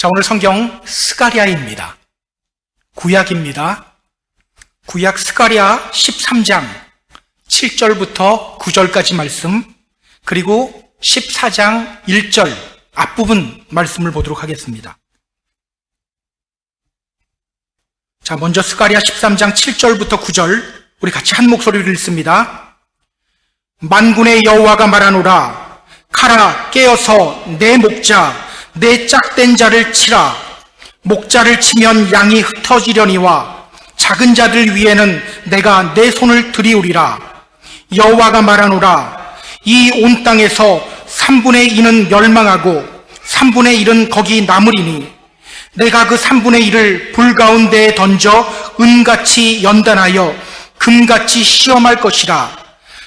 자, 오늘 성경 스가랴입니다. 구약입니다. 구약 스가랴 13장 7절부터 9절까지 말씀, 그리고 14장 1절 앞부분 말씀을 보도록 하겠습니다. 자, 먼저 스가랴 13장 7절부터 9절 우리 같이 한 목소리로 읽습니다. 만군의 여호와가 말하노라. 가라, 깨어서 내 목자, 내 짝된 자를 치라. 목자를 치면 양이 흩어지려니와 작은 자들 위에는 내가 내 손을 들이우리라. 여호와가 말하노라. 이 온 땅에서 3분의 2는 멸망하고 3분의 1은 거기 남으리니 내가 그 3분의 1을 불 가운데에 던져 은같이 연단하여 금같이 시험할 것이라.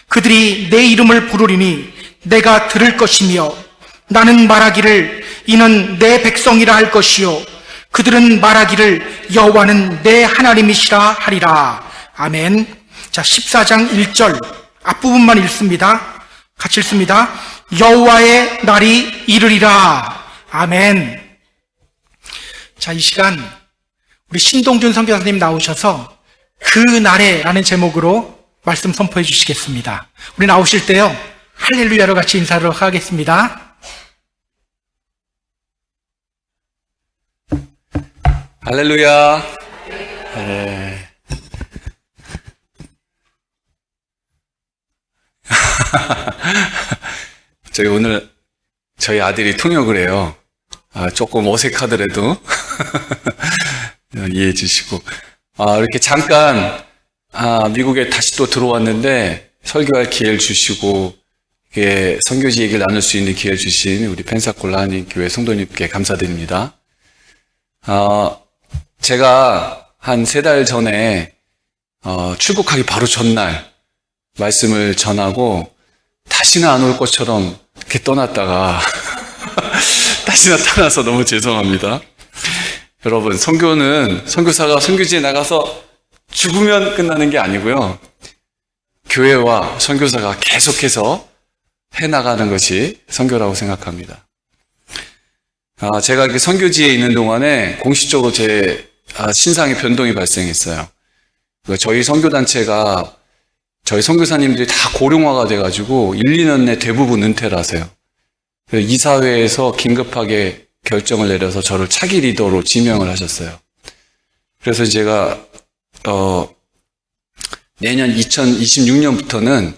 그들이 내 이름을 부르리니 내가 들을 것이며 나는 말하기를 이는 내 백성이라 할 것이요 그들은 말하기를 여호와는 내 하나님이시라 하리라. 아멘. 자, 14장 1절 앞부분만 읽습니다. 같이 읽습니다. 여호와의 날이 이르리라. 아멘. 자, 이 시간 우리 신동준 선교사님 나오셔서 그 날에라는 제목으로 말씀 선포해 주시겠습니다. 우리 나오실 때요, 할렐루야로 같이 인사를 하겠습니다. 할렐루야. 네. 오늘 저희 아들이 통역을 해요. 조금 어색하더라도 이해해 주시고, 이렇게 잠깐 미국에 다시 또 들어왔는데 설교할 기회를 주시고 이게 선교지 얘기를 나눌 수 있는 기회를 주신 우리 펜사콜라 한인 교회 성도님께 감사드립니다. 제가 한 3달 전에 출국하기 바로 전날 말씀을 전하고 다시는 안 올 것처럼 이렇게 떠났다가 다시는 떠나서 너무 죄송합니다. 여러분, 선교는 선교사가 선교지에 나가서 죽으면 끝나는 게 아니고요, 교회와 선교사가 계속해서 해나가는 것이 선교라고 생각합니다. 제가 이렇게 선교지에 있는 동안에 공식적으로 제 신상의 변동이 발생했어요. 저희 선교단체가 저희 선교사님들이 다 고령화가 돼가지고 1, 2년 내 대부분 은퇴를 하세요. 이사회에서 긴급하게 결정을 내려서 저를 차기 리더로 지명을 하셨어요. 그래서 제가 내년 2026년부터는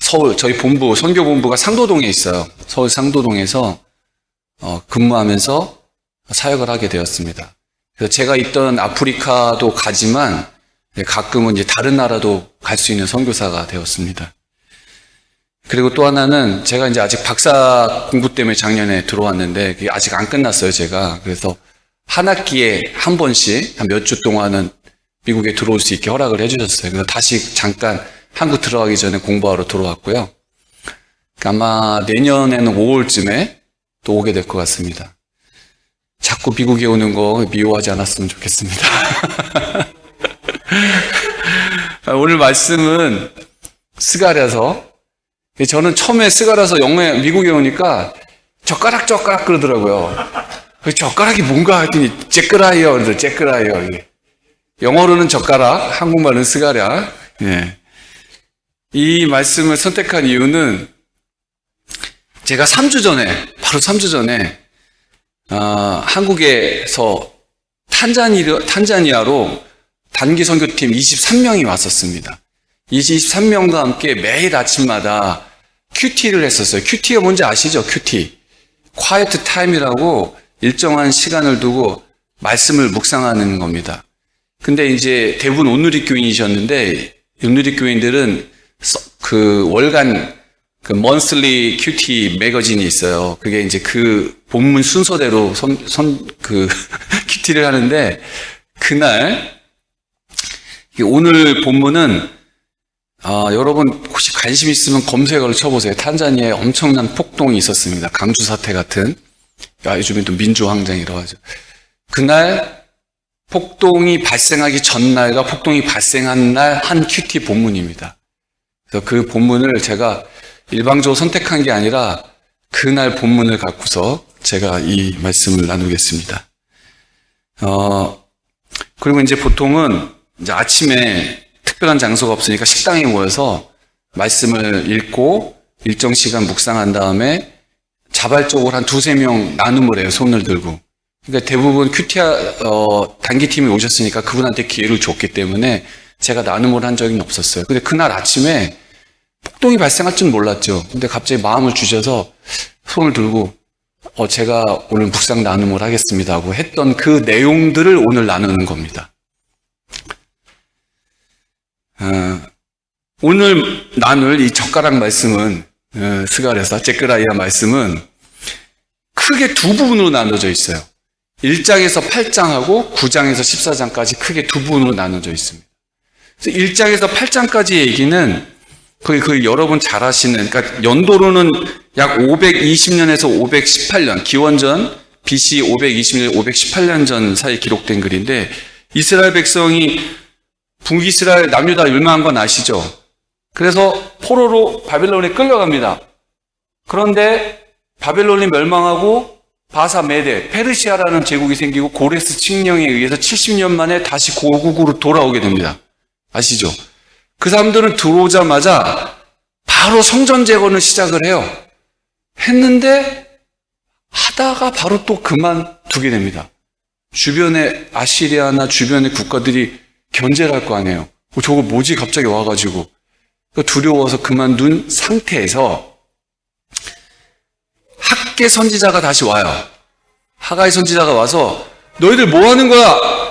서울, 저희 본부, 선교본부가 상도동에 있어요. 서울 상도동에서 근무하면서 사역을 하게 되었습니다. 그래서 제가 있던 아프리카도 가지만 가끔은 이제 다른 나라도 갈 수 있는 선교사가 되었습니다. 그리고 또 하나는 제가 이제 아직 박사 공부 때문에 작년에 들어왔는데 그게 아직 안 끝났어요, 제가. 그래서 한 학기에 한 번씩 한 몇 주 동안은 미국에 들어올 수 있게 허락을 해주셨어요. 그래서 다시 잠깐 한국 들어가기 전에 공부하러 들어왔고요. 아마 내년에는 5월쯤에 또 오게 될 것 같습니다. 자꾸 미국에 오는 거 미워하지 않았으면 좋겠습니다. 오늘 말씀은 스가랴서. 저는 처음에 스가랴서 미국에 오니까 젓가락 그러더라고요. 젓가락이 뭔가 했더니 잭그라이어 그러더라고요. 잭그라이어. 영어로는 젓가락, 한국말은 스가랴. 예. 이 말씀을 선택한 이유는 제가 바로 3주 전에 한국에서 탄자니아로 단기 선교팀 23명이 왔었습니다. 23명과 함께 매일 아침마다 큐티를 했었어요. 큐티가 뭔지 아시죠? 큐티. quiet time이라고 일정한 시간을 두고 말씀을 묵상하는 겁니다. 근데 이제 대부분 온누리 교인이셨는데, 온누리 교인들은 그 월간 그 monthly 큐티 매거진이 있어요. 그게 이제 그 본문 순서대로 큐티를 하는데, 그날 오늘 본문은 여러분 혹시 관심 있으면 검색어를 쳐보세요. 탄자니아에 엄청난 폭동이 있었습니다. 강주 사태 같은. 요즘에 또 민주항쟁이라고 하죠. 그날 폭동이 발생하기 전날과 폭동이 발생한 날 한 큐티 본문입니다. 그래서 그 본문을 제가 일방적으로 선택한 게 아니라 그날 본문을 갖고서 제가 이 말씀을 나누겠습니다. 그리고 이제 보통은 이제 아침에 특별한 장소가 없으니까 식당에 모여서 말씀을 읽고 일정 시간 묵상한 다음에 자발적으로 한 2-3명 나눔을 해요. 손을 들고. 그러니까 대부분 큐티아 단기팀이 오셨으니까 그분한테 기회를 줬기 때문에 제가 나눔을 한 적이 없었어요. 근데 그날 아침에 폭동이 발생할 줄 몰랐죠. 근데 갑자기 마음을 주셔서 손을 들고 제가 오늘 묵상 나눔을 하겠습니다 하고 했던 그 내용들을 오늘 나누는 겁니다. 오늘 나눌 이 젓가락 말씀은 스가랴서 제크라이아 말씀은 크게 두 부분으로 나눠져 있어요. 1장에서 8장하고 9장에서 14장까지 크게 두 부분으로 나눠져 있습니다. 그래서 1장에서 8장까지의 얘기는 거의 여러분 잘 아시는, 그러니까 연도로는 약 520년에서 518년, 기원전 BC 520년, 518년 전 사이에 기록된 글인데, 이스라엘 백성이 북이스라엘 남유다 멸망한 건 아시죠? 그래서 포로로 바벨론에 끌려갑니다. 그런데 바벨론이 멸망하고 바사 메데, 페르시아라는 제국이 생기고 고레스 칙령에 의해서 70년 만에 다시 고국으로 돌아오게 됩니다. 아시죠? 그 사람들은 들어오자마자 바로 성전 재건을 시작을 해요. 했는데 하다가 바로 또 그만두게 됩니다. 주변에 아시리아나 주변의 국가들이 견제를 할 거 아니에요. 저거 뭐지? 갑자기 와가지고. 두려워서 그만둔 상태에서 학개 선지자가 다시 와요. 하가이 선지자가 와서 너희들 뭐 하는 거야?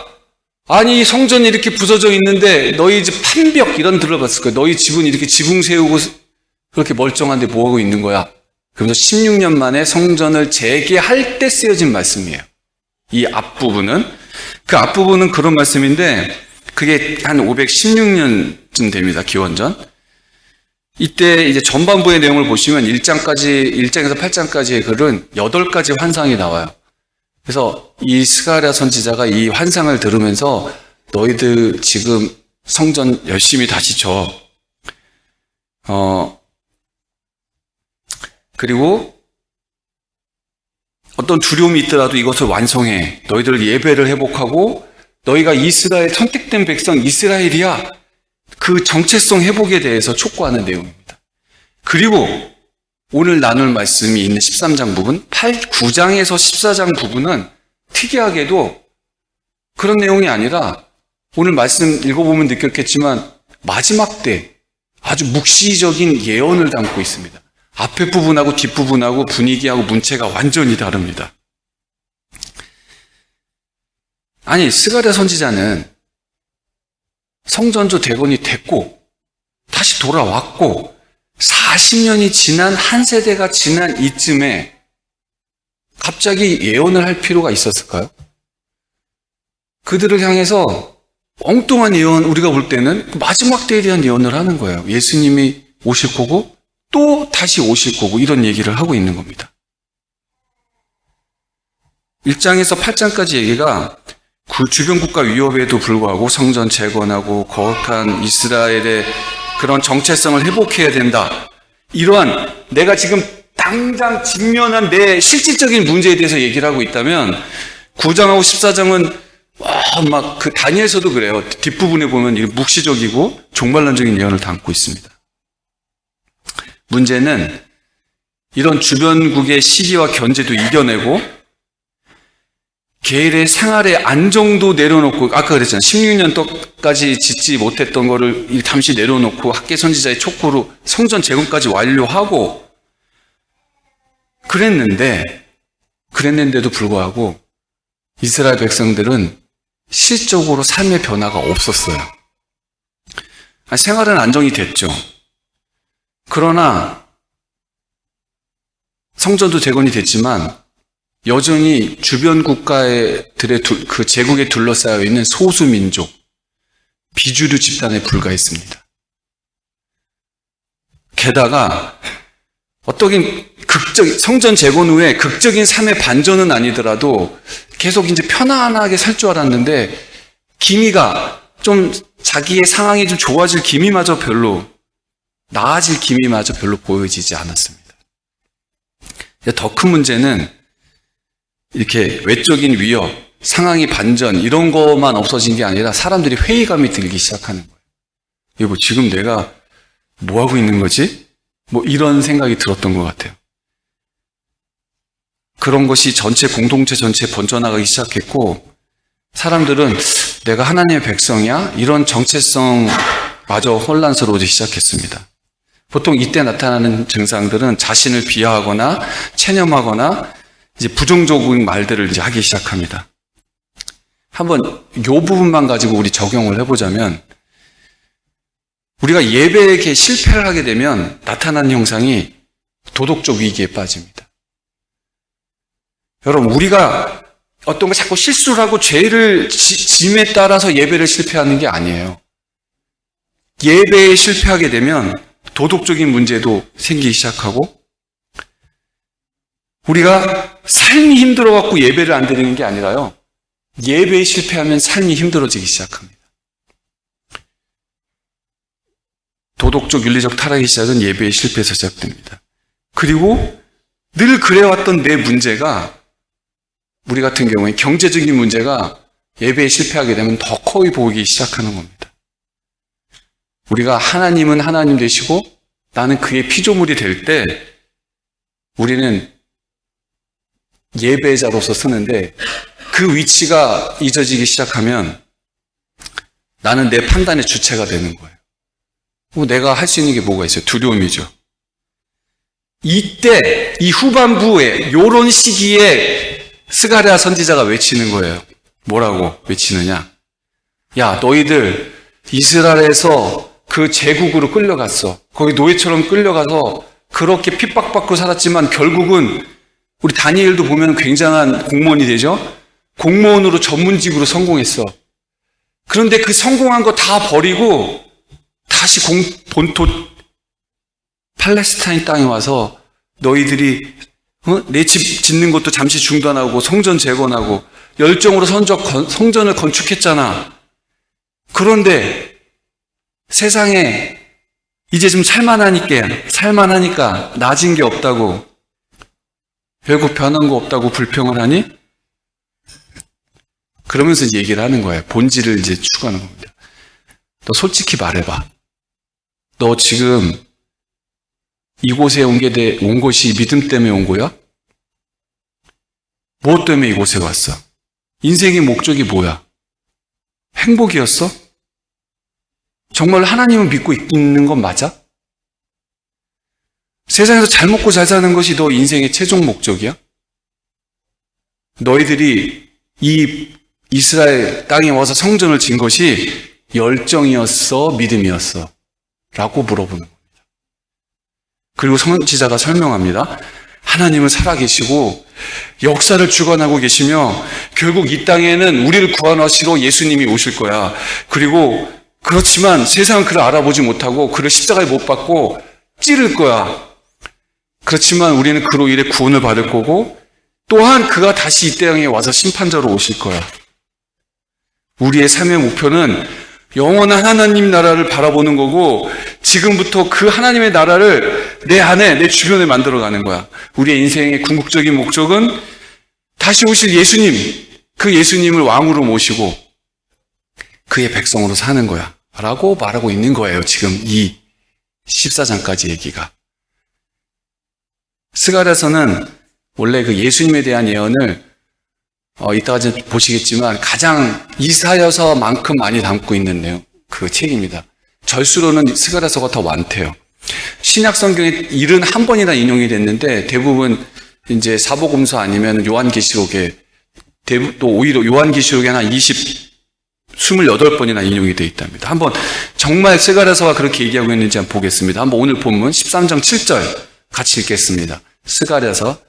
아니 성전이 이렇게 부서져 있는데 너희 집 판벽 이런 들어봤을 거야. 너희 집은 이렇게 지붕 세우고 그렇게 멀쩡한데 뭐 하고 있는 거야? 그러면서 16년 만에 성전을 재개할 때 쓰여진 말씀이에요. 이 앞부분은 그 앞부분은 그런 말씀인데 그게 한 516년쯤 됩니다. 기원전. 이때 이제 전반부의 내용을 보시면 1장에서 8장까지의 글은 8가지 환상이 나와요. 그래서 이 스가랴 선지자가 이 환상을 들으면서 너희들 지금 성전 열심히 다시 져. 그리고 어떤 두려움이 있더라도 이것을 완성해. 너희들 예배를 회복하고 너희가 이스라엘 선택된 백성 이스라엘이야. 그 정체성 회복에 대해서 촉구하는 내용입니다. 그리고 오늘 나눌 말씀이 있는 13장 부분, 9장에서 14장 부분은 특이하게도 그런 내용이 아니라 오늘 말씀 읽어보면 느꼈겠지만 마지막 때 아주 묵시적인 예언을 담고 있습니다. 앞에 부분하고 뒷부분하고 분위기하고 문체가 완전히 다릅니다. 아니, 스가랴 선지자는 성전조 대건이 됐고 다시 돌아왔고 40년이 지난 한 세대가 지난 이쯤에 갑자기 예언을 할 필요가 있었을까요? 그들을 향해서 엉뚱한 예언, 우리가 볼 때는 마지막 때에 대한 예언을 하는 거예요. 예수님이 오실 거고 또 다시 오실 거고 이런 얘기를 하고 있는 겁니다. 1장에서 8장까지 얘기가 그 주변 국가 위협에도 불구하고 성전 재건하고 거룩한 이스라엘의 그런 정체성을 회복해야 된다. 이러한 내가 지금 당장 직면한 내 실질적인 문제에 대해서 얘기를 하고 있다면 9장하고 14장은 막 그 다니엘서도 그래요. 뒷부분에 보면 이게 묵시적이고 종말론적인 예언을 담고 있습니다. 문제는 이런 주변국의 시기와 견제도 이겨내고 개인의 생활의 안정도 내려놓고 아까 그랬잖아요. 16년도까지 짓지 못했던 거를 잠시 내려놓고 학계 선지자의 촉구로 성전 재건까지 완료하고 그랬는데도 불구하고 이스라엘 백성들은 실적으로 삶의 변화가 없었어요. 생활은 안정이 됐죠. 그러나 성전도 재건이 됐지만 여전히 주변 국가들의 그 제국에 둘러싸여 있는 소수 민족, 비주류 집단에 불과했습니다. 게다가 어떤 성전 재건 후에 극적인 삶의 반전은 아니더라도 계속 이제 편안하게 살 줄 알았는데 기미가 좀 자기의 상황이 좀 좋아질 기미마저 나아질 기미마저 별로 보여지지 않았습니다. 더 큰 문제는 이렇게 외적인 위협, 상황이 반전 이런 것만 없어진 게 아니라 사람들이 회의감이 들기 시작하는 거예요. 이거 지금 내가 뭐 하고 있는 거지? 뭐 이런 생각이 들었던 것 같아요. 그런 것이 전체 공동체 전체에 번져나가기 시작했고 사람들은 내가 하나님의 백성이야? 이런 정체성마저 혼란스러워지기 시작했습니다. 보통 이때 나타나는 증상들은 자신을 비하하거나 체념하거나 이제 부정적인 말들을 이제 하기 시작합니다. 한번 이 부분만 가지고 우리 적용을 해보자면 우리가 예배에 실패를 하게 되면 나타나는 형상이 도덕적 위기에 빠집니다. 여러분, 우리가 어떤 거 자꾸 실수를 하고 죄를 짐에 따라서 예배를 실패하는 게 아니에요. 예배에 실패하게 되면 도덕적인 문제도 생기기 시작하고 우리가 삶이 힘들어갖고 예배를 안 드리는 게 아니라요. 예배에 실패하면 삶이 힘들어지기 시작합니다. 도덕적, 윤리적 타락의 시작은 예배의 실패에서 시작됩니다. 그리고 늘 그래왔던 내 문제가 우리 같은 경우에 경제적인 문제가 예배에 실패하게 되면 더 커 보이기 시작하는 겁니다. 우리가 하나님은 하나님 되시고 나는 그의 피조물이 될 때 우리는 예배자로서 쓰는데 그 위치가 잊어지기 시작하면 나는 내 판단의 주체가 되는 거예요. 내가 할 수 있는 게 뭐가 있어요? 두려움이죠. 이때 이 후반부에 이런 시기에 스가랴 선지자가 외치는 거예요. 뭐라고 외치느냐? 야, 너희들 이스라엘에서 그 제국으로 끌려갔어. 거기 노예처럼 끌려가서 그렇게 핍박받고 살았지만 결국은 우리 다니엘도 보면 굉장한 공무원이 되죠? 공무원으로 전문직으로 성공했어. 그런데 그 성공한 거 다 버리고 다시 본토 팔레스타인 땅에 와서 너희들이 내 집 짓는 것도 잠시 중단하고 성전 재건하고 열정으로 성전을 건축했잖아. 그런데 세상에 이제 좀 살만하니까 낮은 게 없다고 결국 변한 거 없다고 불평을 하니? 그러면서 이제 얘기를 하는 거예요. 본질을 이제 추구하는 겁니다. 너 솔직히 말해봐. 너 지금 이곳에 온 것이 믿음 때문에 온 거야? 무엇 때문에 이곳에 왔어? 인생의 목적이 뭐야? 행복이었어? 정말 하나님을 믿고 있는 건 맞아? 세상에서 잘 먹고 잘 사는 것이 너 인생의 최종 목적이야? 너희들이 이 이스라엘 땅에 와서 성전을 진 것이 열정이었어? 믿음이었어? 라고 물어보는 겁니다. 그리고 선지자가 설명합니다. 하나님은 살아계시고 역사를 주관하고 계시며 결국 이 땅에는 우리를 구원하시러 예수님이 오실 거야. 그리고 그렇지만 세상은 그를 알아보지 못하고 그를 십자가에 못 박고 찌를 거야. 그렇지만 우리는 그로 인해 구원을 받을 거고 또한 그가 다시 이 땅에 와서 심판자로 오실 거야. 우리의 삶의 목표는 영원한 하나님 나라를 바라보는 거고 지금부터 그 하나님의 나라를 내 안에 내 주변에 만들어가는 거야. 우리의 인생의 궁극적인 목적은 다시 오실 예수님, 그 예수님을 왕으로 모시고 그의 백성으로 사는 거야 라고 말하고 있는 거예요. 지금 이 14장까지 얘기가. 스가랴서는 원래 그 예수님에 대한 예언을 이따가 좀 보시겠지만 가장 이사야서만큼 많이 담고 있는 내용, 그 책입니다. 절수로는 스가랴서가 더 많대요. 신약 성경에 71번이나 인용이 됐는데 대부분 이제 사복음서 아니면 요한계시록에 또 오히려 요한계시록에 한 28번이나 인용이 되어 있답니다. 한번 정말 스가랴서가 그렇게 얘기하고 있는지 한번 보겠습니다. 한번 오늘 본문 13장 7절 같이 읽겠습니다. 스가랴서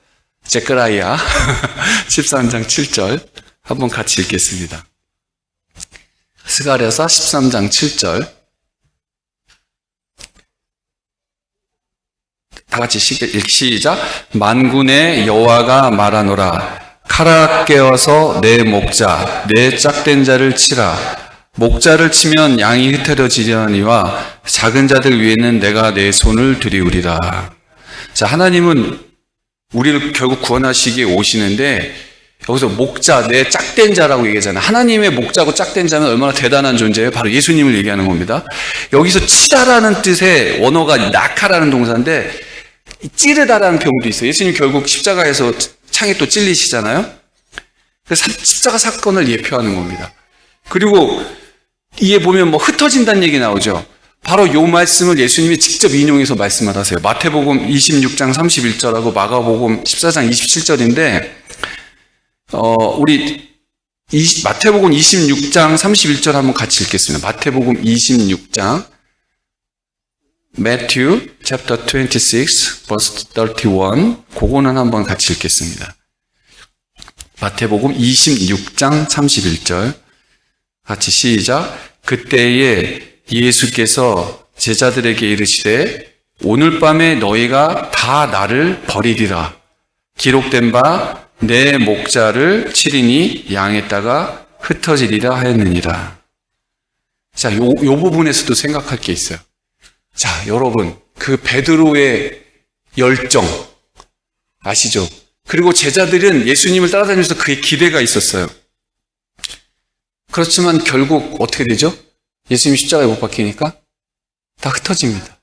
제크라이아 13장 7절 한번 같이 읽겠습니다. 스가랴서 13장 7절 다 같이 시작. 만군의 여호와가 말하노라. 칼아 깨어서 내 목자 내 짝된 자를 치라. 목자를 치면 양이 흩어지려니와 작은 자들 위에는 내가 내 손을 들이우리라. 자, 하나님은 우리를 결국 구원하시기에 오시는데 여기서 목자, 내 짝된 자라고 얘기하잖아요. 하나님의 목자고 짝된 자는 얼마나 대단한 존재예요? 바로 예수님을 얘기하는 겁니다. 여기서 치다라는 뜻의 원어가 낙하라는 동사인데 찌르다라는 표현도 있어요. 예수님 결국 십자가에서 창에 또 찔리시잖아요. 그래서 십자가 사건을 예표하는 겁니다. 그리고 이에 보면 뭐 흩어진다는 얘기 나오죠. 바로 이 말씀을 예수님이 직접 인용해서 말씀을 하세요. 마태복음 26장 31절하고 마가복음 14장 27절인데 우리 마태복음 26장 31절 한번 같이 읽겠습니다. 마태복음 26장 Matthew chapter 26 verse 31 그거는 한번 같이 읽겠습니다. 마태복음 26장 31절 같이 시작. 그때에 예수께서 제자들에게 이르시되 오늘 밤에 너희가 다 나를 버리리라. 기록된 바 내 목자를 치리니 양에다가 흩어지리라 하였느니라. 자, 요 부분에서도 생각할 게 있어요. 자, 여러분, 그 베드로의 열정 아시죠? 그리고 제자들은 예수님을 따라다니면서 그의 기대가 있었어요. 그렇지만 결국 어떻게 되죠? 예수님이 십자가에 못 박히니까 다 흩어집니다.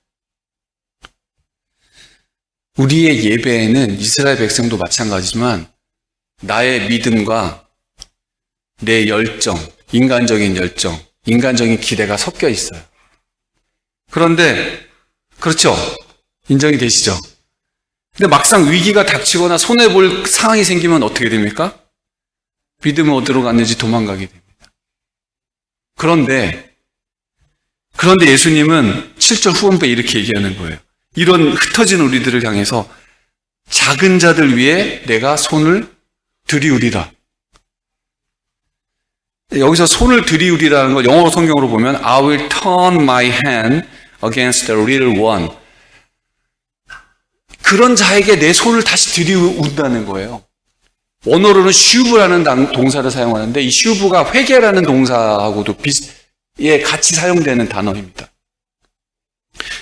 우리의 예배에는 이스라엘 백성도 마찬가지지만 나의 믿음과 내 열정, 인간적인 열정, 인간적인 기대가 섞여 있어요. 그런데 그렇죠? 인정이 되시죠? 근데 막상 위기가 닥치거나 손해볼 상황이 생기면 어떻게 됩니까? 믿음은 어디로 갔는지 도망가게 됩니다. 그런데 예수님은 7절 후반부에 이렇게 얘기하는 거예요. 이런 흩어진 우리들을 향해서 작은 자들 위에 내가 손을 들이우리라. 여기서 손을 들이우리라는 걸 영어 성경으로 보면 I will turn my hand against the little one. 그런 자에게 내 손을 다시 들이운다는 거예요. 원어로는 슈브라는 동사를 사용하는데 이 슈브가 회개라는 동사하고도 같이 사용되는 단어입니다.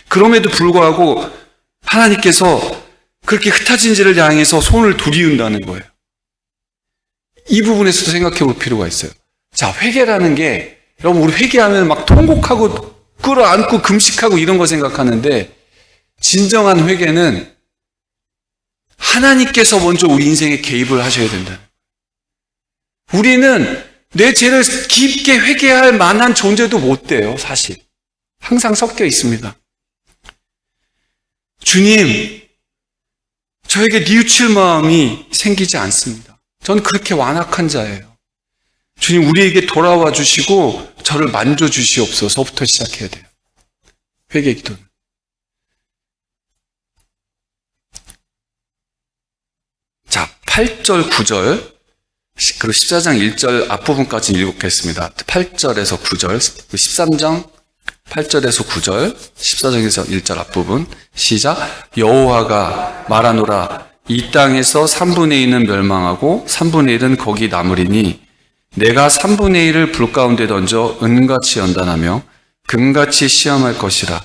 그럼에도 불구하고 하나님께서 그렇게 흩어진 자를 향해서 손을 들이운다는 거예요. 이 부분에서도 생각해 볼 필요가 있어요. 자, 회개라는 게 여러분 우리 회개하면 막 통곡하고 끌어안고 금식하고 이런 거 생각하는데 진정한 회개는 하나님께서 먼저 우리 인생에 개입을 하셔야 된다. 우리는 내 죄를 깊게 회개할 만한 존재도 못 돼요, 사실. 항상 섞여 있습니다. 주님, 저에게 뉘우칠 마음이 생기지 않습니다. 전 그렇게 완악한 자예요. 주님, 우리에게 돌아와 주시고 저를 만져주시옵소서부터 시작해야 돼요. 회개 기도는. 자, 8절, 9절, 그리고 14장 1절 앞부분까지 읽겠습니다. 8절에서 9절, 13장 8절에서 9절, 14장에서 1절 앞부분, 시작. 여호와가 말하노라. 이 땅에서 3분의 1은 멸망하고 3분의 1은 거기 남으리니 내가 3분의 1을 불 가운데 던져 은같이 연단하며 금같이 시험할 것이라.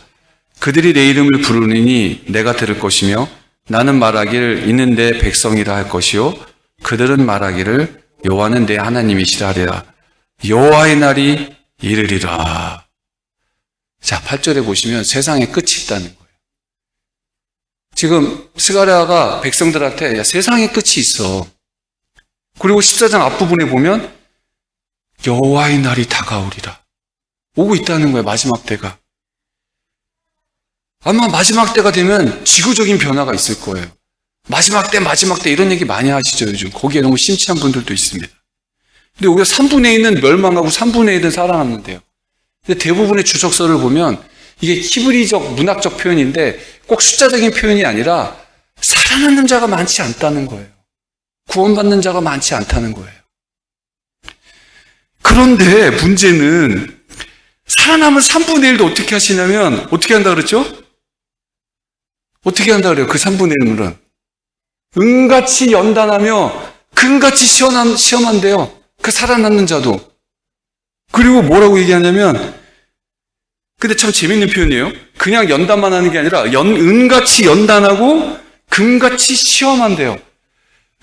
그들이 내 이름을 부르니 내가 들을 것이며 나는 말하기를 이는 내 백성이라 할 것이요 그들은 말하기를 여호와는 내 하나님이시라 하리라. 여호와의 날이 이르리라. 자, 8절에 보시면 세상에 끝이 있다는 거예요. 지금 스가랴가 백성들한테 야, 세상에 끝이 있어. 그리고 14장 앞부분에 보면 여호와의 날이 다가오리라. 오고 있다는 거예요. 마지막 때가. 아마 마지막 때가 되면 지구적인 변화가 있을 거예요. 마지막 때 이런 얘기 많이 하시죠, 요즘. 거기에 너무 심취한 분들도 있습니다. 근데 여기가 3분의 1은 멸망하고 3분의 1은 살아남는데요. 근데 대부분의 주석서를 보면 이게 히브리적 문학적 표현인데 꼭 숫자적인 표현이 아니라 살아남는 자가 많지 않다는 거예요. 구원받는 자가 많지 않다는 거예요. 그런데 문제는 살아남은 3분의 1도 어떻게 하시냐면 어떻게 한다 그랬죠? 어떻게 한다 그래요? 그 3분의 1은 은같이 연단하며 금같이 시험한대요. 그 살아남는 자도. 그리고 뭐라고 얘기하냐면 근데 참 재밌는 표현이에요. 그냥 연단만 하는 게 아니라 은같이 연단하고 금같이 시험한대요.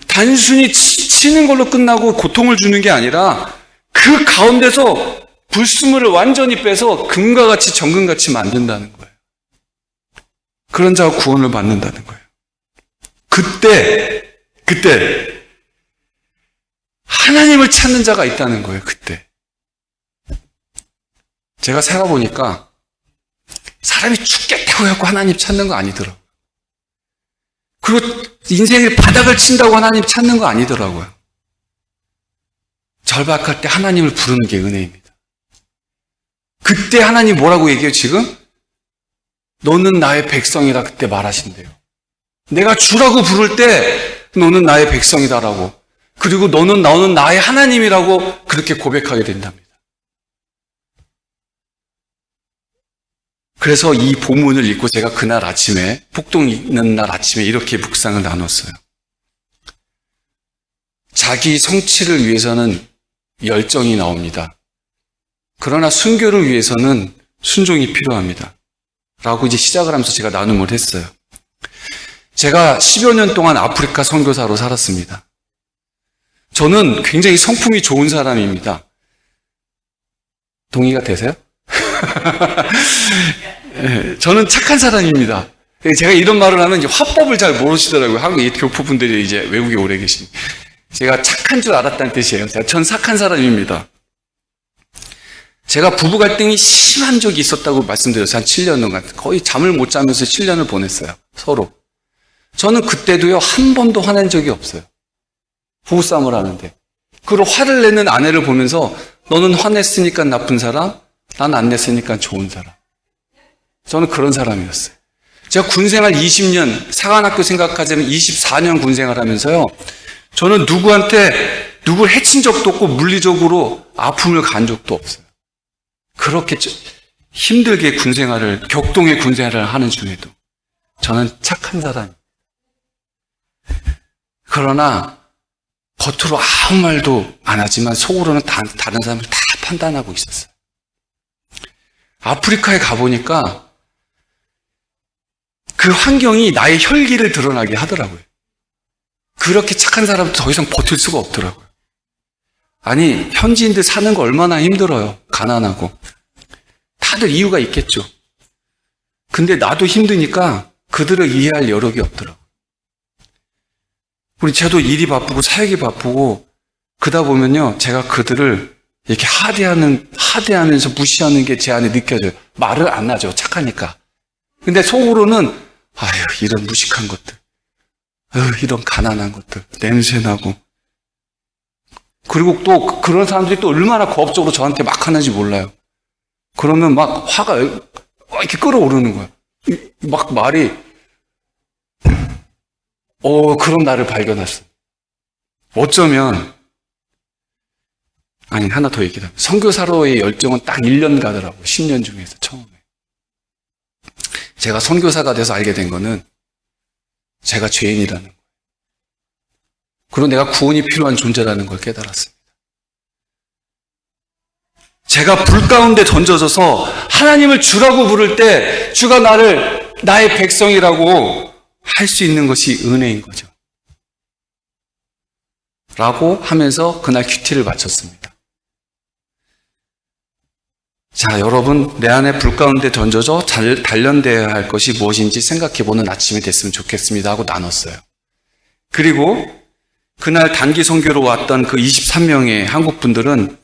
단순히 지치는 걸로 끝나고 고통을 주는 게 아니라 그 가운데서 불순물을 완전히 빼서 금과 같이 정금같이 만든다는 거예요. 그런 자가 구원을 받는다는 거예요. 그때 하나님을 찾는 자가 있다는 거예요. 그때 제가 살아보니까 사람이 죽겠다고 해서 하나님 찾는 거 아니더라고요. 그리고 인생의 바닥을 친다고 하나님 찾는 거 아니더라고요. 절박할 때 하나님을 부르는 게 은혜입니다. 그때 하나님 뭐라고 얘기해요 지금? 너는 나의 백성이라 그때 말하신대요. 내가 주라고 부를 때 너는 나의 백성이다라고, 그리고 너는 나의 하나님이라고 그렇게 고백하게 된답니다. 그래서 이 본문을 읽고 제가 그날 아침에, 폭동 있는 날 아침에 이렇게 묵상을 나눴어요. 자기 성취를 위해서는 열정이 나옵니다. 그러나 순교를 위해서는 순종이 필요합니다. 라고 이제 시작을 하면서 제가 나눔을 했어요. 제가 10여 년 동안 아프리카 선교사로 살았습니다. 저는 굉장히 성품이 좋은 사람입니다. 동의가 되세요? 네, 저는 착한 사람입니다. 제가 이런 말을 하면 이제 화법을 잘 모르시더라고요. 한국 교포분들이 이제 외국에 오래 계신. 제가 착한 줄 알았다는 뜻이에요. 전 착한 사람입니다. 제가 부부 갈등이 심한 적이 있었다고 말씀드렸어요. 한 7년 동안. 거의 잠을 못 자면서 7년을 보냈어요. 서로. 저는 그때도요, 한 번도 화낸 적이 없어요. 부부싸움을 하는데. 그리고 화를 내는 아내를 보면서 너는 화냈으니까 나쁜 사람, 난 안 냈으니까 좋은 사람. 저는 그런 사람이었어요. 제가 군생활 20년, 사관학교 생각하자면 24년 군생활 하면서요, 저는 누구를 해친 적도 없고 물리적으로 아픔을 간 적도 없어요. 그렇게 힘들게 군생활을, 격동의 군생활을 하는 중에도 저는 착한 사람입니다. 그러나 겉으로 아무 말도 안 하지만 속으로는 다른 사람을 다 판단하고 있었어요. 아프리카에 가보니까 그 환경이 나의 혈기를 드러나게 하더라고요. 그렇게 착한 사람은 더 이상 버틸 수가 없더라고요. 아니, 현지인들 사는 거 얼마나 힘들어요. 가난하고. 다들 이유가 있겠죠. 근데 나도 힘드니까 그들을 이해할 여력이 없더라고요. 저도 일이 바쁘고 사역이 바쁘고 그러다 보면요, 제가 그들을 이렇게 하대하면서 무시하는 게 제 안에 느껴져요. 말을 안 하죠. 착하니까. 근데 속으로는 아유, 이런 무식한 것들, 이런 가난한 것들, 냄새나고. 그리고 또 그런 사람들이 또 얼마나 거업적으로 저한테 막 하는지 몰라요. 그러면 막 화가 이렇게 끌어오르는 거예요. 막 말이 그런 나를 발견했어. 어쩌면, 아니, 하나 더 얘기하면, 선교사로의 열정은 딱 1년 가더라고요. 10년 중에서 처음에. 제가 선교사가 돼서 알게 된 거는 제가 죄인이라는 거예요. 그리고 내가 구원이 필요한 존재라는 걸 깨달았습니다. 제가 불 가운데 던져져서 하나님을 주라고 부를 때 주가 나를 나의 백성이라고 할 수 있는 것이 은혜인 거죠. 라고 하면서 그날 큐티를 마쳤습니다. 자, 여러분, 내 안에 불 가운데 던져져 단련되어야 할 것이 무엇인지 생각해보는 아침이 됐으면 좋겠습니다 하고 나눴어요. 그리고 그날 단기 선교로 왔던 그 23명의 한국 분들은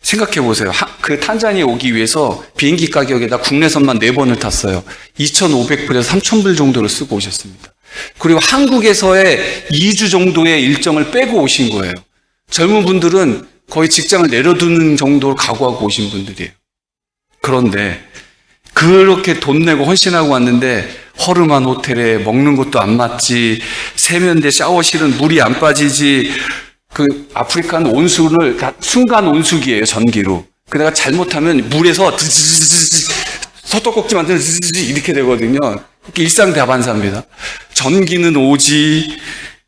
생각해보세요. 그 탄자니에 오기 위해서 비행기 가격에다 국내선만 4번을 탔어요. 2,500불에서 3,000불 정도를 쓰고 오셨습니다. 그리고 한국에서의 2주 정도의 일정을 빼고 오신 거예요. 젊은 분들은 거의 직장을 내려두는 정도로 각오하고 오신 분들이에요. 그런데 그렇게 돈 내고 헌신하고 왔는데 허름한 호텔에 먹는 것도 안 맞지, 세면대 샤워실은 물이 안 빠지지, 그 아프리카는 온수를 다 순간 온수기예요, 전기로. 그러다가 잘못하면 물에서 소떡꼭지 만들면 이렇게 되거든요. 일상다반사입니다. 전기는 오지,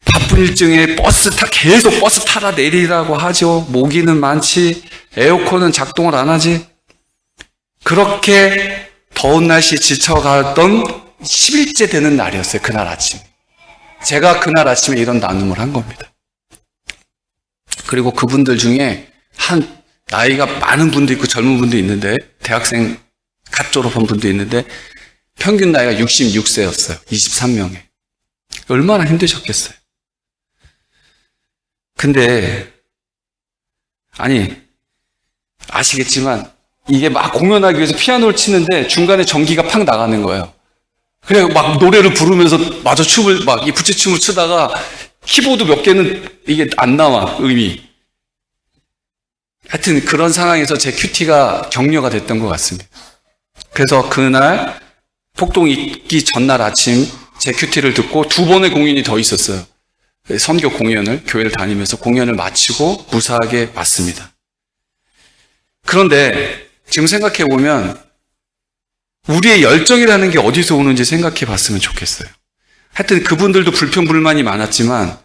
바쁜 일정에 계속 버스 타라 내리라고 하죠. 모기는 많지, 에어컨은 작동을 안 하지. 그렇게 더운 날씨에 지쳐갔던 10일째 되는 날이었어요, 그날 아침. 제가 그날 아침에 이런 나눔을 한 겁니다. 그리고 그분들 중에 나이가 많은 분도 있고 젊은 분도 있는데, 대학생 갓 졸업한 분도 있는데, 평균 나이가 66세였어요. 23명에. 얼마나 힘드셨겠어요. 근데, 아시겠지만, 이게 막 공연하기 위해서 피아노를 치는데 중간에 전기가 팍 나가는 거예요. 그래 막 노래를 부르면서 마저 춤을 막 이 부채춤을 추다가 키보드 몇 개는 이게 안 나와, 음이. 하여튼 그런 상황에서 제 큐티가 격려가 됐던 것 같습니다. 그래서 그날 폭동 있기 전날 아침 제 큐티를 듣고 2번의 공연이 더 있었어요. 선교 공연을, 교회를 다니면서 공연을 마치고 무사하게 왔습니다. 그런데 지금 생각해 보면 우리의 열정이라는 게 어디서 오는지 생각해 봤으면 좋겠어요. 하여튼 그분들도 불평불만이 많았지만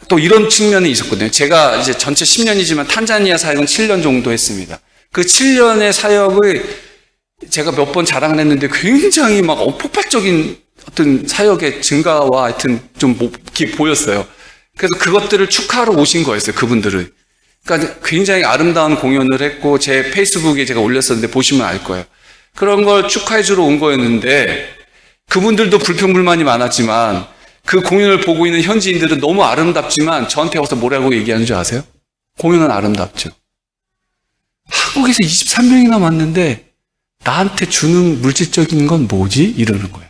또 이런 측면이 있었거든요. 제가 이제 전체 10년이지만 탄자니아 사역은 7년 정도 했습니다. 그 7년의 사역을 제가 몇 번 자랑을 했는데 굉장히 막 폭발적인 어떤 사역의 증가와 하여튼 좀 보였어요. 그래서 그것들을 축하하러 오신 거였어요, 그분들을. 그러니까 굉장히 아름다운 공연을 했고 제 페이스북에 제가 올렸었는데 보시면 알 거예요. 그런 걸 축하해 주러 온 거였는데 그분들도 불평불만이 많았지만 그 공연을 보고 있는 현지인들은 너무 아름답지만 저한테 와서 뭐라고 얘기하는 줄 아세요? 공연은 아름답죠. 한국에서 23명이나 왔는데 나한테 주는 물질적인 건 뭐지? 이러는 거예요.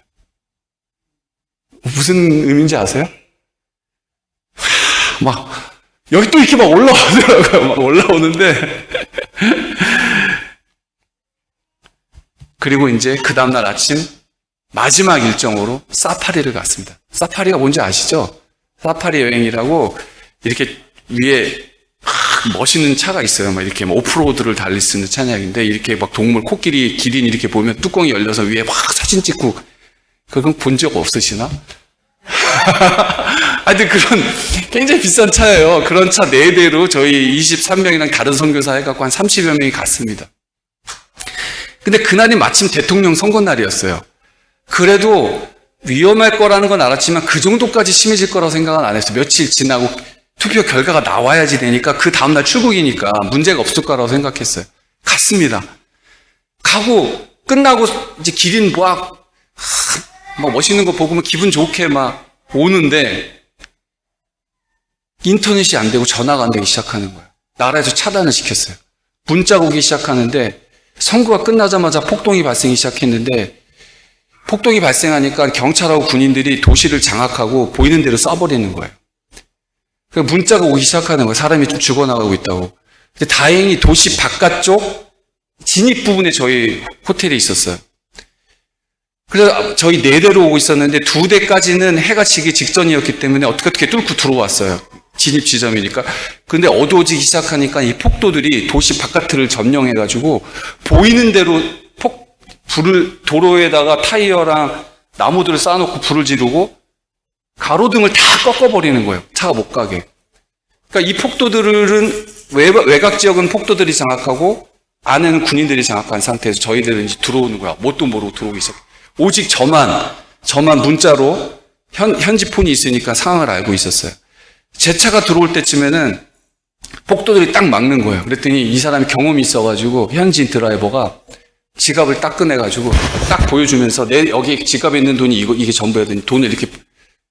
무슨 의미인지 아세요? 막 여기 또 이렇게 막 올라오더라고요. 막 올라오는데 그리고 이제 그 다음날 아침 마지막 일정으로 사파리를 갔습니다. 사파리가 뭔지 아시죠? 사파리 여행이라고 이렇게 위에 멋있는 차가 있어요. 막 이렇게 오프로드를 달릴 수 있는 차량인데 이렇게 막 동물, 코끼리, 기린 이렇게 보면 뚜껑이 열려서 위에 막 사진 찍고 그건 본 적 없으시나? 하여튼 그런 굉장히 비싼 차예요. 그런 차 4대로 저희 23명이랑 다른 선교사 해갖고 한 30여 명이 갔습니다. 근데 그날이 마침 대통령 선거 날이었어요. 그래도 위험할 거라는 건 알았지만 그 정도까지 심해질 거라고 생각은 안 했어요. 며칠 지나고 투표 결과가 나와야지 되니까 그 다음날 출국이니까 문제가 없을 거라고 생각했어요. 갔습니다. 가고 끝나고 이제 기린 막 멋있는 거 보고 기분 좋게 막 오는데 인터넷이 안 되고 전화가 안 되기 시작하는 거예요. 나라에서 차단을 시켰어요. 문자가 오기 시작하는데 선거가 끝나자마자 폭동이 발생이 시작했는데 폭동이 발생하니까 경찰하고 군인들이 도시를 장악하고 보이는 대로 쏴버리는 거예요. 그러니까 문자가 오기 시작하는 거예요. 사람이 좀 죽어나가고 있다고. 근데 다행히 도시 바깥쪽 진입 부분에 저희 호텔이 있었어요. 그래서 저희 4대로 오고 있었는데 2대까지는 해가 지기 직전이었기 때문에 어떻게 뚫고 들어왔어요. 진입 지점이니까. 근데 어두워지기 시작하니까 이 폭도들이 도시 바깥을 점령해가지고 보이는 대로 불을 도로에다가 타이어랑 나무들을 쌓아놓고 불을 지르고 가로등을 다 꺾어버리는 거예요. 차가 못 가게. 그러니까 이 폭도들은 외곽 지역은 폭도들이 장악하고 안에는 군인들이 장악한 상태에서 저희들은 이제 들어오는 거야. 뭣도 모르고 들어오기 시작. 오직 저만 문자로 현지 폰이 있으니까 상황을 알고 있었어요. 제 차가 들어올 때쯤에는 폭도들이 딱 막는 거예요. 그랬더니 이 사람이 경험이 있어가지고 현지인 드라이버가 지갑을 딱 꺼내가지고 딱 보여주면서 내 여기 지갑에 있는 돈이 이게 전부야 되니 돈을 이렇게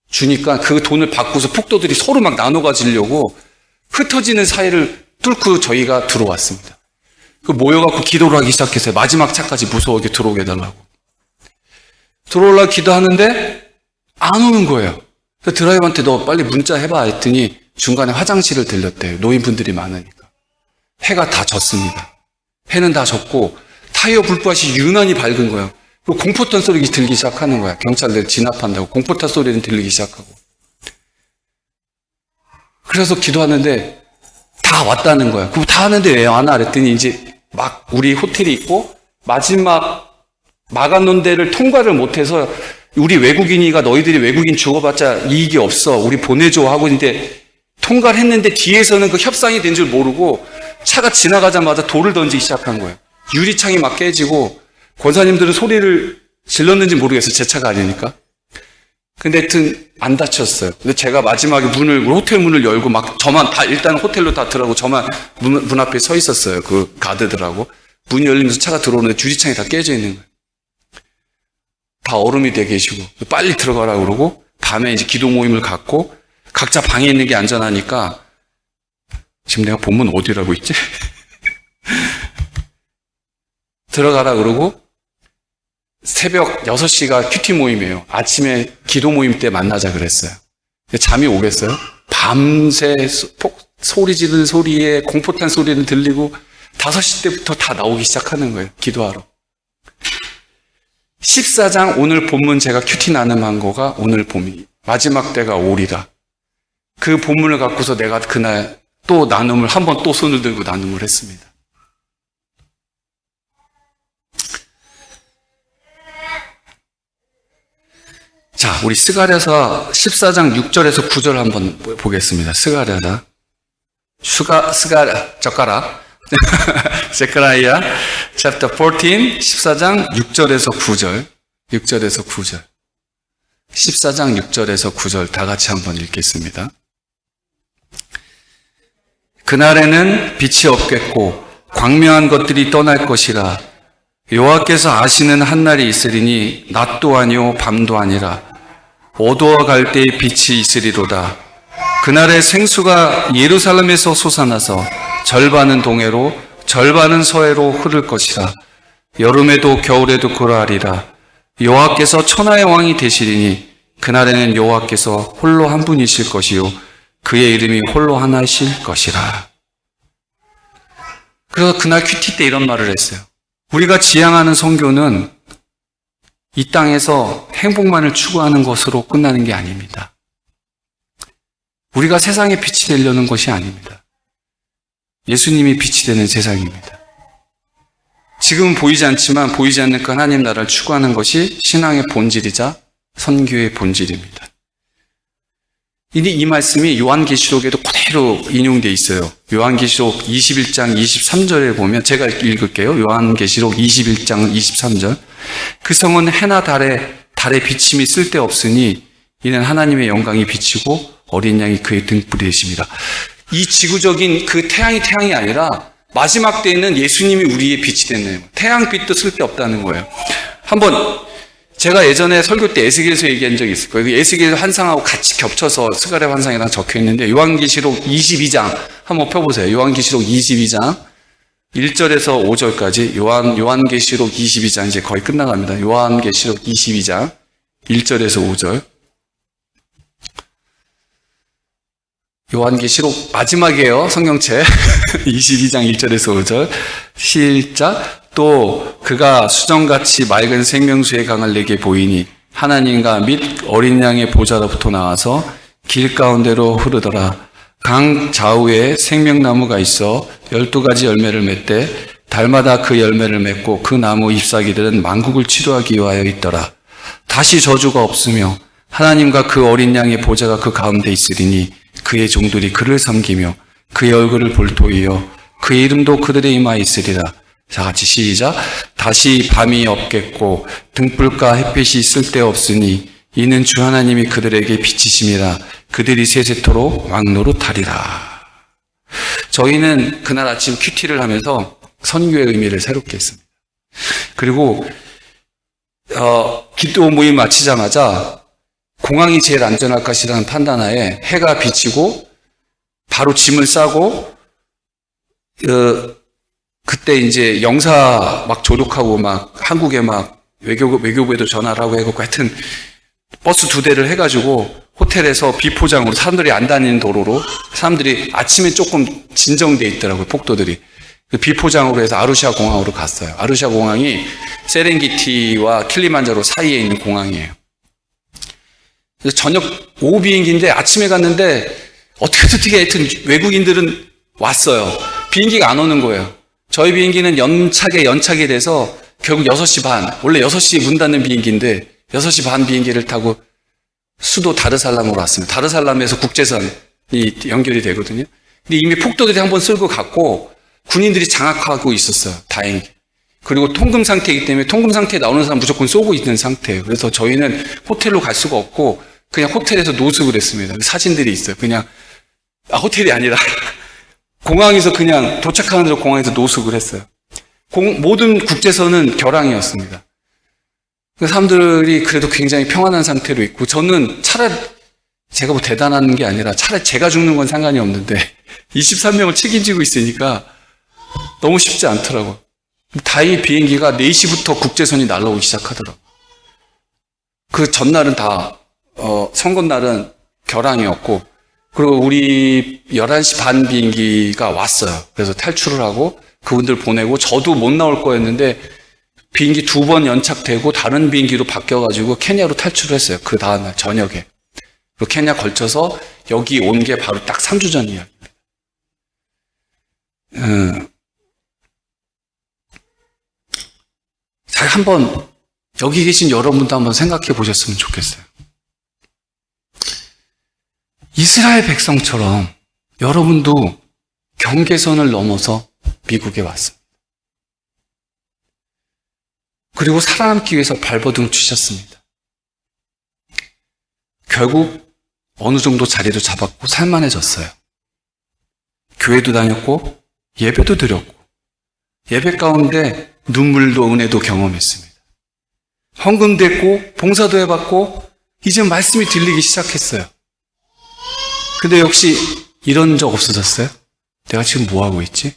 주니까 그 돈을 받고서 폭도들이 서로 막 나눠 가지려고 흩어지는 사이를 뚫고 저희가 들어왔습니다. 그 모여갖고 기도를 하기 시작했어요. 마지막 차까지 무서워하게 들어오게 해달라고. 들어오려고 기도하는데 안 오는 거예요. 그래서 드라이버한테 너 빨리 문자 해봐 했더니 중간에 화장실을 들렸대요. 노인분들이 많으니까. 해가 다 졌습니다. 해는 다 졌고 타이어 불빛이 유난히 밝은 거예요. 그리고 공포탄 소리가 들기 시작하는 거야. 경찰들 진압한다고 공포탄 소리는 들리기 시작하고. 그래서 기도하는데 다 왔다는 거야. 그럼 다 하는데 왜 안 와? 그랬더니 이제 막 우리 호텔이 있고 마지막 막아놓은 데를 통과를 못해서 우리 외국인이가 너희들이 외국인 죽어봤자 이익이 없어. 우리 보내줘 하고 있는데 통과를 했는데 뒤에서는 그 협상이 된 줄 모르고 차가 지나가자마자 돌을 던지기 시작한 거예요. 유리창이 막 깨지고 권사님들은 소리를 질렀는지 모르겠어요. 제 차가 아니니까. 근데 하여튼 안 다쳤어요. 근데 제가 마지막에 호텔 문을 열고 막 저만 다 일단 호텔로 다 들어가고 저만 문 앞에 서 있었어요. 그 가드들하고. 문이 열리면서 차가 들어오는데 주지창이 다 깨져 있는 거예요. 다 얼음이 돼 계시고 빨리 들어가라고 그러고 밤에 이제 기도 모임을 갖고 각자 방에 있는 게 안전하니까 지금 내가 본문 어디라고 있지? 들어가라 그러고 새벽 6시가 큐티 모임이에요. 아침에 기도 모임 때 만나자 그랬어요. 잠이 오겠어요? 밤새 소리 지르는 소리에 공포탄 소리는 들리고 5시 때부터 다 나오기 시작하는 거예요. 기도하러. 14장 오늘 본문 제가 큐티 나눔한 거가 오늘 봄이 마지막 때가 오리라. 그 본문을 갖고서 내가 그날 또 나눔을 한 번 또 손을 들고 나눔을 했습니다. 자, 우리 스가랴서 14장 6절에서 9절 한번 보겠습니다. 스가랴서. 젓가락. 제카라이아 chapter 14, 14장 6절에서 9절. 6절에서 9절. 14장 6절에서 9절 다 같이 한번 읽겠습니다. 그날에는 빛이 없겠고 광명한 것들이 떠날 것이라. 여호와께서 아시는 한 날이 있으리니 낮도 아니요 밤도 아니라 어두워 갈 때의 빛이 있으리로다. 그날에 생수가 예루살렘에서 솟아나서 절반은 동해로 절반은 서해로 흐를 것이라. 여름에도 겨울에도 그러하리라. 여호와께서 천하의 왕이 되시리니 그날에는 여호와께서 홀로 한 분이실 것이요 그의 이름이 홀로 하나이실 것이라. 그래서 그날 큐티 때 이런 말을 했어요. 우리가 지향하는 선교는 이 땅에서 행복만을 추구하는 것으로 끝나는 게 아닙니다. 우리가 세상에 빛이 되려는 것이 아닙니다. 예수님이 빛이 되는 세상입니다. 지금은 보이지 않지만 보이지 않는 그 하나님 나라를 추구하는 것이 신앙의 본질이자 선교의 본질입니다. 이 말씀이 요한계시록에도 그대로 인용되어 있어요. 요한계시록 21장 23절에 보면 제가 읽을게요. 요한계시록 21장 23절. 그 성은 해나 달의 비침이 쓸데없으니 이는 하나님의 영광이 비치고 어린 양이 그의 등불이 되십니다. 이 지구적인 그 태양이 아니라 마지막 때에는 예수님이 우리의 빛이 됐네요. 태양빛도 쓸데없다는 거예요. 한번 제가 예전에 설교 때 에스겔서 얘기한 적이 있을 거예요. 에스겔 환상하고 같이 겹쳐서 스가랴 환상이랑 적혀 있는데 요한계시록 22장 한번 펴보세요. 요한계시록 22장 1절에서 5절까지 요한계시록 22장 이제 거의 끝나갑니다. 요한계시록 22장 1절에서 5절. 요한계시록 마지막이에요. 성경책 22장 1절에서 5절. 시작. 또 그가 수정같이 맑은 생명수의 강을 내게 보이니 하나님과 및 어린 양의 보좌로부터 나와서 길 가운데로 흐르더라. 강 좌우에 생명나무가 있어 12가지 열매를 맺되 달마다 그 열매를 맺고 그 나무 잎사귀들은 만국을 치료하기 위하여 있더라. 다시 저주가 없으며 하나님과 그 어린 양의 보좌가 그 가운데 있으리니 그의 종들이 그를 섬기며 그의 얼굴을 볼 터이요 그의 이름도 그들의 이마에 있으리라. 자, 같이 시작. 다시 밤이 없겠고 등불과 햇빛이 쓸데없으니 이는 주 하나님이 그들에게 빛이심이라. 그들이 세세토록 왕노릇하리라. 저희는 그날 아침 큐티를 하면서 선교의 의미를 새롭게 했습니다. 그리고 기도 모임 마치자마자 공항이 제일 안전할 것이라는 판단하에 해가 비치고 바로 짐을 싸고 그때 이제 영사 막 조력하고 막 한국에 막 외교부에도 전화를 하고 해갖고 하여튼 버스 2대를 해가지고 호텔에서 비포장으로 사람들이 안 다니는 도로로 사람들이 아침에 조금 진정돼 있더라고요. 폭도들이. 비포장으로 해서 아루샤 공항으로 갔어요. 아루샤 공항이 세렝게티와 킬리만자로 사이에 있는 공항이에요. 그래서 저녁 오후 비행기인데 아침에 갔는데 어떻게 하여튼 외국인들은 왔어요. 비행기가 안 오는 거예요. 저희 비행기는 연착이 돼서 결국 6시 반, 원래 6시에 문 닫는 비행기인데 6시 반 비행기를 타고 수도 다르살람으로 왔습니다. 다르살람에서 국제선이 연결이 되거든요. 근데 이미 폭도들이 한번 쓸고 갔고 군인들이 장악하고 있었어요. 다행히. 그리고 통금 상태이기 때문에 통금 상태에 나오는 사람 무조건 쏘고 있는 상태예요. 그래서 저희는 호텔로 갈 수가 없고 그냥 호텔에서 노숙을 했습니다. 사진들이 있어요. 그냥 호텔이 아니라 공항에서 그냥 도착하는 대로 공항에서 노숙을 했어요. 모든 국제선은 결항이었습니다. 사람들이 그래도 굉장히 평안한 상태로 있고, 저는 차라리 제가 뭐 대단한 게 아니라 차라리 제가 죽는 건 상관이 없는데 23명을 책임지고 있으니까 너무 쉽지 않더라고요. 다행히 비행기가 4시부터 국제선이 날아오기 시작하더라고요. 그 전날은 다 선거날은 결항이었고, 그리고 우리 11시 반 비행기가 왔어요. 그래서 탈출을 하고 그분들 보내고, 저도 못 나올 거였는데 비행기 2번 연착되고 다른 비행기로 바뀌어가지고 케냐로 탈출을 했어요. 그 다음날 저녁에. 그리고 케냐 걸쳐서 여기 온 게 바로 딱 3주 전 이야기입니다. 잘 한번 여기 계신 여러분도 한번 생각해 보셨으면 좋겠어요. 이스라엘 백성처럼 여러분도 경계선을 넘어서 미국에 왔습니다. 그리고 살아남기 위해서 발버둥 치셨습니다. 결국 어느 정도 자리도 잡았고 살만해졌어요. 교회도 다녔고 예배도 드렸고, 예배 가운데 눈물도 은혜도 경험했습니다. 헌금됐고 봉사도 해봤고 이제 말씀이 들리기 시작했어요. 근데 역시 이런 적 없어졌어요? 내가 지금 뭐 하고 있지?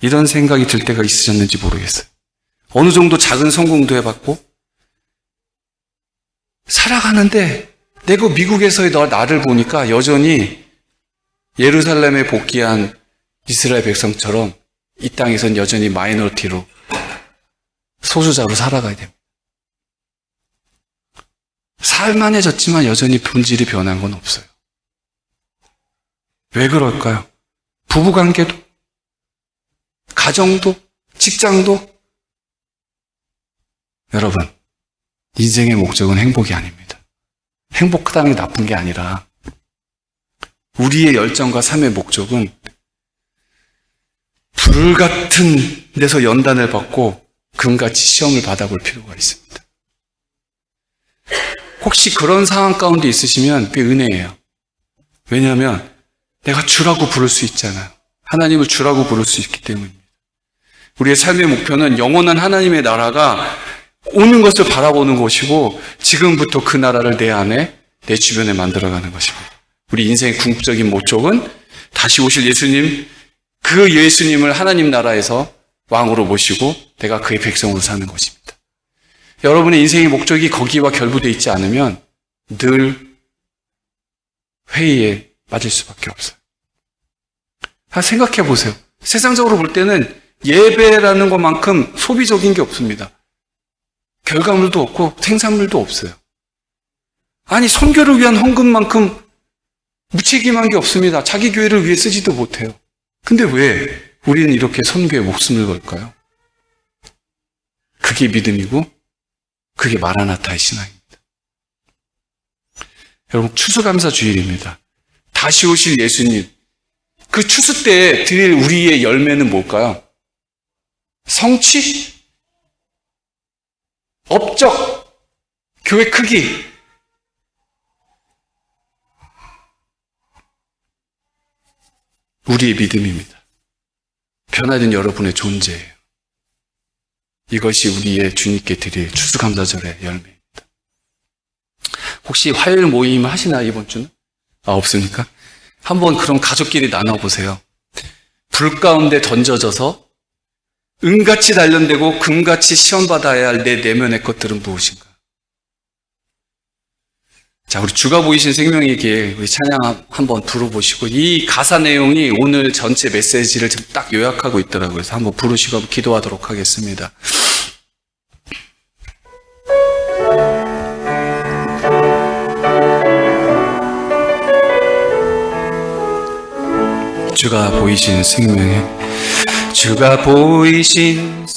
이런 생각이 들 때가 있으셨는지 모르겠어요. 어느 정도 작은 성공도 해봤고 살아가는데, 내가 미국에서의 나를 보니까 여전히 예루살렘에 복귀한 이스라엘 백성처럼 이 땅에선 여전히 마이너리티로, 소수자로 살아가야 됩니다. 살만해졌지만 여전히 본질이 변한 건 없어요. 왜 그럴까요? 부부관계도, 가정도, 직장도. 여러분, 인생의 목적은 행복이 아닙니다. 행복하다는 게 나쁜 게 아니라 우리의 열정과 삶의 목적은 불같은 데서 연단을 받고 금같이 시험을 받아볼 필요가 있습니다. 혹시 그런 상황 가운데 있으시면 그게 은혜예요. 왜냐하면 내가 주라고 부를 수 있잖아요. 하나님을 주라고 부를 수 있기 때문입니다. 우리의 삶의 목표는 영원한 하나님의 나라가 오는 것을 바라보는 것이고, 지금부터 그 나라를 내 안에, 내 주변에 만들어가는 것입니다. 우리 인생의 궁극적인 목적은 다시 오실 예수님, 그 예수님을 하나님 나라에서 왕으로 모시고 내가 그의 백성으로 사는 것입니다. 여러분의 인생의 목적이 거기와 결부되어 있지 않으면 늘 회의에 빠질 수밖에 없어요. 생각해 보세요. 세상적으로 볼 때는 예배라는 것만큼 소비적인 게 없습니다. 결과물도 없고 생산물도 없어요. 아니, 선교를 위한 헌금만큼 무책임한 게 없습니다. 자기 교회를 위해 쓰지도 못해요. 근데 왜 우리는 이렇게 선교에 목숨을 걸까요? 그게 믿음이고 그게 마라나타의 신앙입니다. 여러분, 추수감사 주일입니다. 다시 오실 예수님, 그 추수 때에 드릴 우리의 열매는 뭘까요? 성취? 업적? 교회 크기? 우리의 믿음입니다. 변화된 여러분의 존재예요. 이것이 우리의 주님께 드릴 추수감사절의 열매입니다. 혹시 화요일 모임 하시나요, 이번 주는? 없습니까? 한번 그럼 가족끼리 나눠보세요. 불 가운데 던져져서 은같이 단련되고 금같이 시험받아야 할 내 내면의 것들은 무엇인가? 자, 우리 주가 보이신 생명에게 우리 찬양 한번 부르보시고, 이 가사 내용이 오늘 전체 메시지를 좀 딱 요약하고 있더라고요. 그래서 한번 부르시고 한번 기도하도록 하겠습니다. 주가 보이신 생명에, 주가 보이신